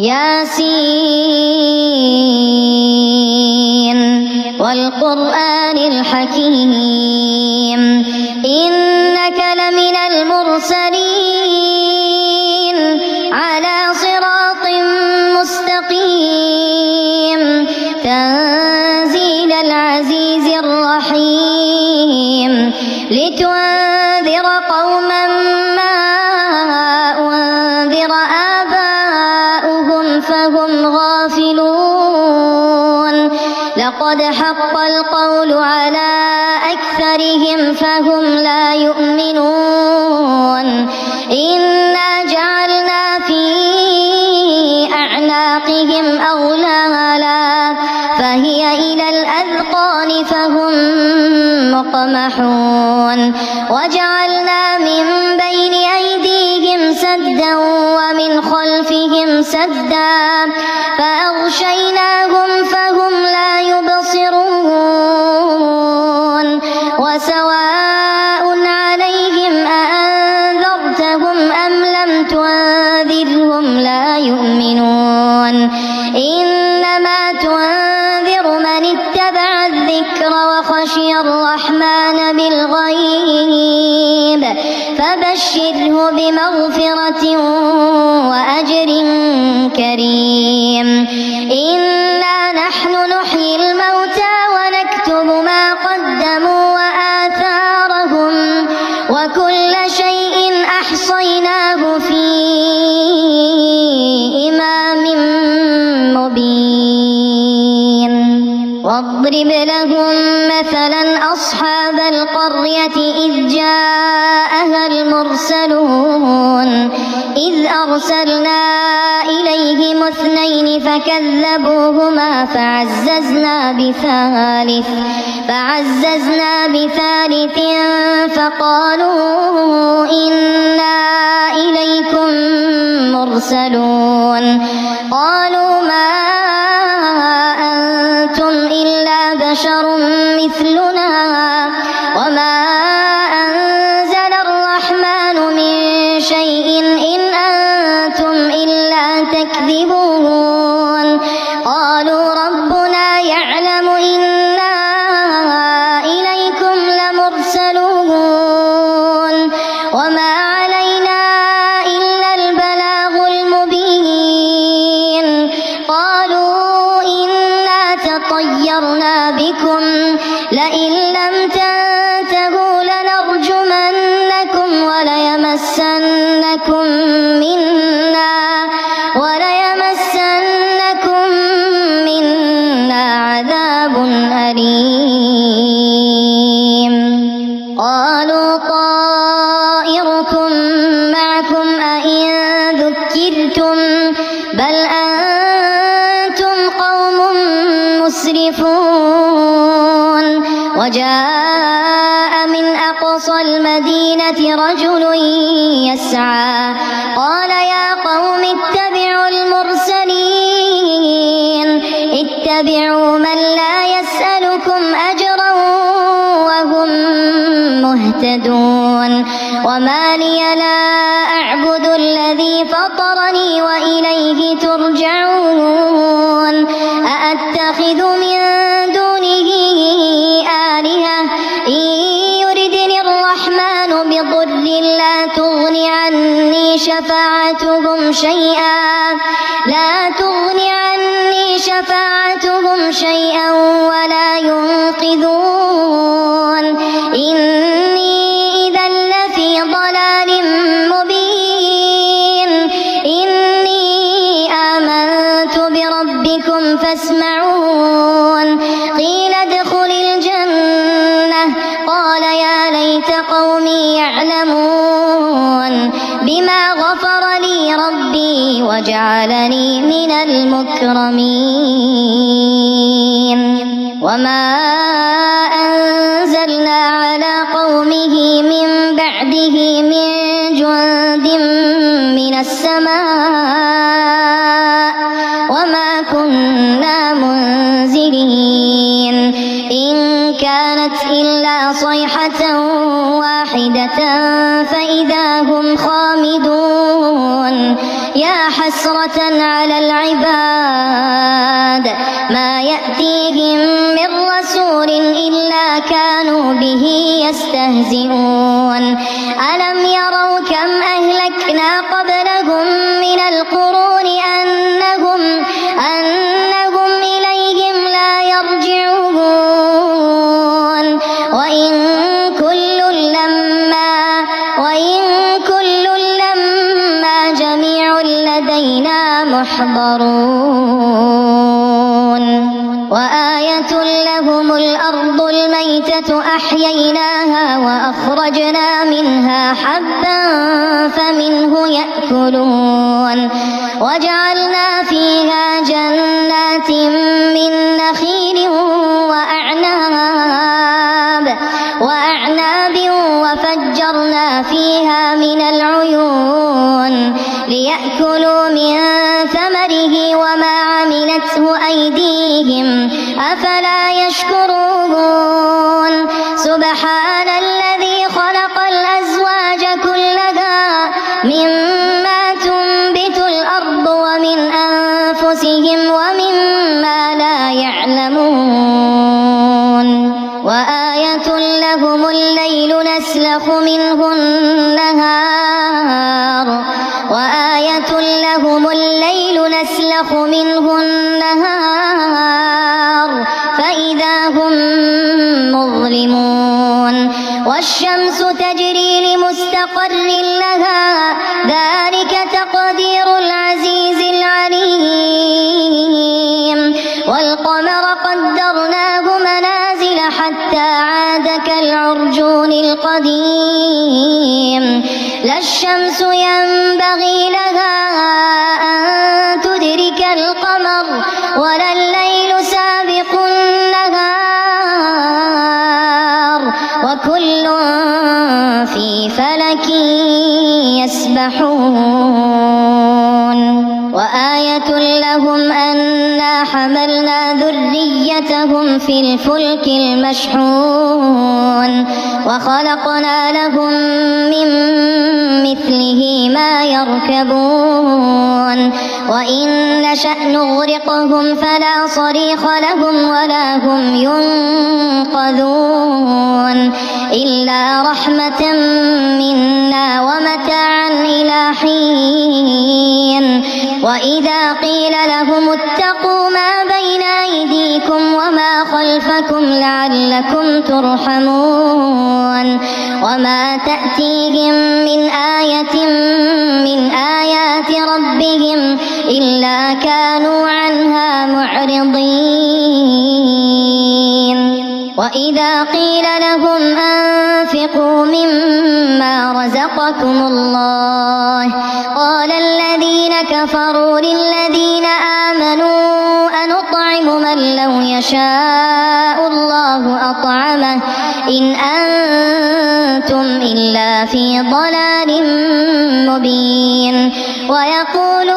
ياسين والقرآن الحكيم إنك لمن المرسلين على صراط مستقيم تنزيل العزيز الرحيم لتنذر قوما ما أنذر آباؤهم فهم غافلون لقد حق القول على أكثرهم فهم لا يؤمنون إنا جعلنا في أعناقهم أغلالا فهي إلى الأذقان فهم مقمحون وجعلنا من بين أيديهم سدا ومن خلفهم سدا فأغشيناهم فهم لا يبصرون وسواء عليهم أأنذرتهم أم لم تنذرهم لا يؤمنون إنما تنذر من اتبع الذكر وخشي الرحمن بالغيب فبشره بمغفرة وأجر كريم إنا نحن نحيي الموتى ونكتب ما قدموا وآثارهم وكل شيء أحصيناه في إمام مبين واضرب لهم مثلا أصحاب القرية إذ جاءها المرسلون إذ أرسلنا إليهم اثنين فكذبوهما فعززنا بثالث فقالوا إنا إليكم مرسلون قالوا ما أنتم إلا بشر مثلنا وما أنزل الرحمن من شيء إن أنتم إلا تكذبون قالوا ربنا يعلم إنا إليكم لمرسلون وما علينا إلا البلاغ المبين قالوا إنا تطيرنا بكم لئن لم تنتهوا لنرجمنكم وليمسنكم منا عذاب أليم قالوا طائركم معكم أئن ذكرتم بل أنتم قوم مسرفون وجاء من أقصى المدينة رجل يسعى قال يا قوم اتبعوا المرسلين اتبعوا من لا يسألكم أجرا وهم مهتدون وما لي لا أعبد الذي فطرني وإليه ترجعون أأتخذ من دونه آلهة إن يردني الرحمن بضر لا تغن عني شفاعتهم شيئا ولا ينقذون إني إذا لفي ضلال مبين إني آمنت بربكم فاسمعون قيل ادخل الجنة قال يا ليت قومي يعلمون بما غفر لي ربي وجعلني من المكرمين وما أنزلنا على قومه من بعده من جند من السماء وما كنا منزلين إن كانت إلا صيحة واحدة فإذا هم خامدون يا حسرة على العباد ما يأتيهم من رسول إلا كانوا به يستهزئون ألم يروا كم أهلكنا قبلهم من القرون أنهم إليهم لا يرجعون وإن كل لما جميع لدينا محضرون وآية لهم الأرض الميتة أحييناها وأخرجنا منها حبا فمنه يأكلون وجعلنا فيها جنات من نخيل وأعناب وفجرنا فيها من العيون ليأكلوا من ثمره وما عملته أيديهم أفلا يشكرون سبحان الذي خلق الأزواج كلها مما تنبت الأرض ومن أنفسهم ومما لا يعلمون وآية لهم الليل نسلخ منه النهار فإذا هم مظلمون والشمس تجري لمستقر لها ذلك تقدير العزيز العليم والقمر قدرناه منازل حتى عاد كالعرجون القديم لا الشمس ينبغي لها أن تدرك القمر ولا الليل سابق النهار وكل في فلك يسبحون وآية لهم أنا حملنا ذريتهم في الفلك المشحون وخلقنا لهم من مثله ما يركبون وإن نشأ نغرقهم فلا صريخ لهم ولا هم ينقذون إلا رحمة منا ومتاعا إلى حين وإذا قيل لهم اتقوا ما بين أيديكم وما خلفكم لعلكم ترحمون وما تأتيهم من آية من آيات ربهم إلا كانوا عنها معرضين وإذا قيل لهم أنفقوا مما رزقكم الله قال الذين كفروا للذين آمنوا أنطعم من لو يشاء الله أطعمه إن أنتم إلا في ضلال مبين ويقول